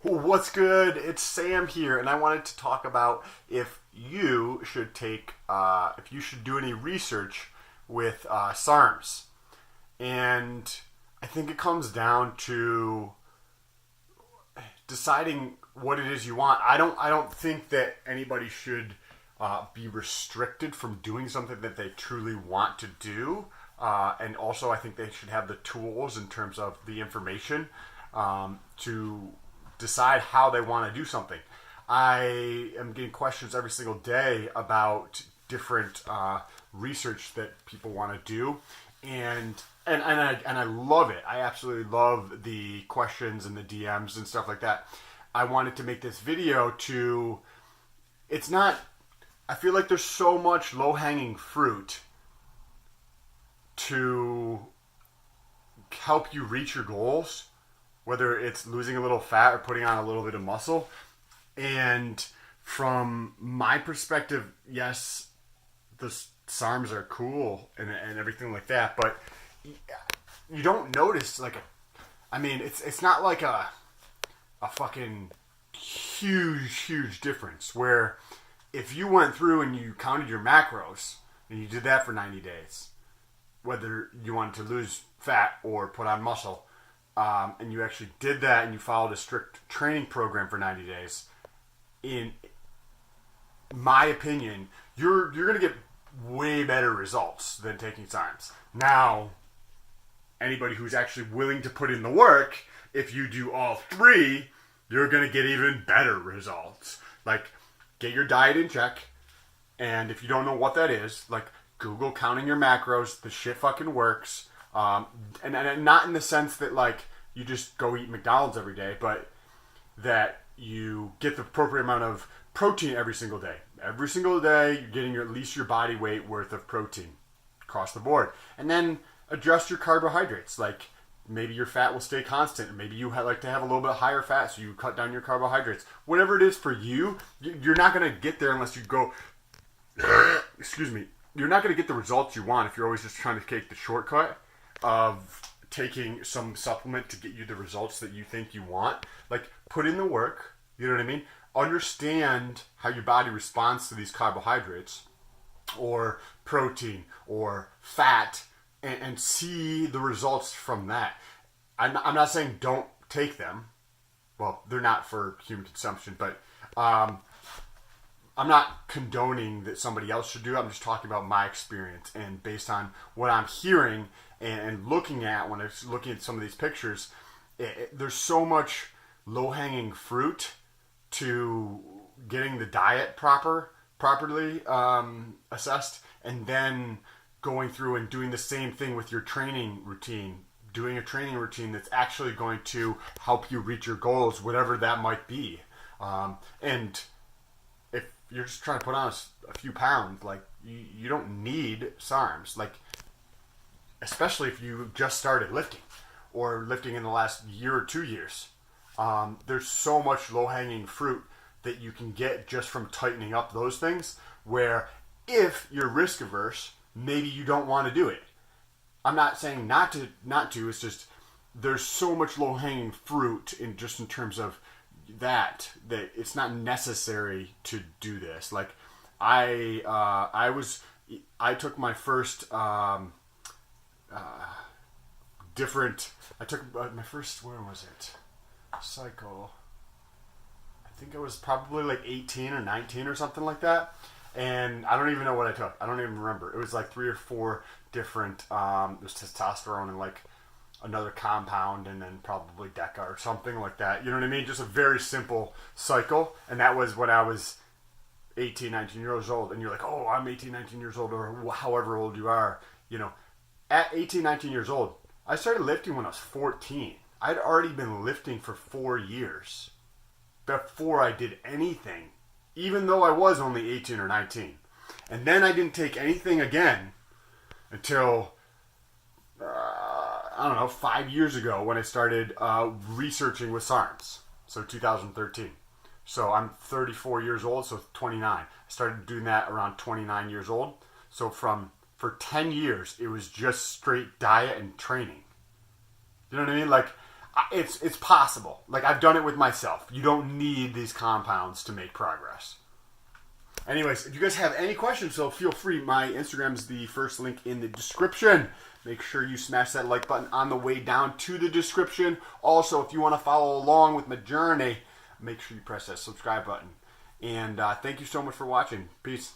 What's good? It's Sam here, and I wanted to talk about if you should if you should do any research with SARMs. And I think it comes down to deciding what it is you want. I don't think that anybody should be restricted from doing something that they truly want to do. And also, I think they should have the tools in terms of the information to decide how they want to do something. I am getting questions every single day about different research that people want to do, and I love it. I absolutely love the questions and the DMs and stuff like that. I wanted to make this video to. It's not. I feel like there's so much low hanging fruit to help you reach your goals, whether it's losing a little fat or putting on a little bit of muscle. And from my perspective, yes, the SARMs are cool and everything like that, but you don't notice it's not like a fucking huge difference where if you went through and you counted your macros and you did that for 90 days, whether you wanted to lose fat or put on muscle, and you actually did that and you followed a strict training program for 90 days, in my opinion, you're going to get way better results than taking SARMs. Now, anybody who's actually willing to put in the work, if you do all three, you're going to get even better results. Like, get your diet in check, and if you don't know what that is, like, Google counting your macros. The shit fucking works. And not in the sense that, like, you just go eat McDonald's every day, but that you get the appropriate amount of protein every single day. Every single day, you're getting at least your body weight worth of protein across the board. And then adjust your carbohydrates. Like, maybe your fat will stay constant. Maybe you like to have a little bit higher fat, so you cut down your carbohydrates. Whatever it is for you, you're not going to get there unless you go... excuse me. You're not going to get the results you want if you're always just trying to take the shortcut of taking some supplement to get you the results that you think you want. Like, put in the work, you know what I mean? Understand how your body responds to these carbohydrates or protein or fat, and see the results from that. I'm not saying don't take them. Well, they're not for human consumption, but I'm not condoning that somebody else should do it. I'm just talking about my experience, and based on what I'm hearing and looking at when I'm looking at some of these pictures, there's so much low-hanging fruit to getting the diet properly assessed, and then going through and doing the same thing with your training routine, doing a training routine that's actually going to help you reach your goals, whatever that might be. And if you're just trying to put on a few pounds, like, you don't need SARMs. Like, especially if you just started lifting or lifting in the last year or 2 years. There's so much low-hanging fruit that you can get just from tightening up those things, where if you're risk averse, maybe you don't want to do it. I'm not saying not to. It's just there's so much low-hanging fruit in terms of that it's not necessary to do this. Like, I took my first my first, where was it? Cycle. I think it was probably like 18 or 19 or something like that. And I don't even know what I took. I don't even remember. It was like 3 or 4 different, it was testosterone and like another compound, and then probably Deca or something like that. You know what I mean? Just a very simple cycle. And that was when I was 18, 19 years old. And you're like, oh, I'm 18, 19 years old, or however old you are. You know, at 18, 19 years old, I started lifting when I was 14. I'd already been lifting for 4 years before I did anything, even though I was only 18 or 19. And then I didn't take anything again until, I don't know, 5 years ago when I started researching with SARMs. So 2013. So I'm 34 years old, so 29. I started doing that around 29 years old. So for 10 years, it was just straight diet and training. You know what I mean? Like, It's possible. Like, I've done it with myself. You don't need these compounds to make progress. Anyways, if you guys have any questions, so feel free. My Instagram is the first link in the description. Make sure you smash that like button on the way down to the description. Also, if you want to follow along with my journey, make sure you press that subscribe button. And thank you so much for watching. Peace.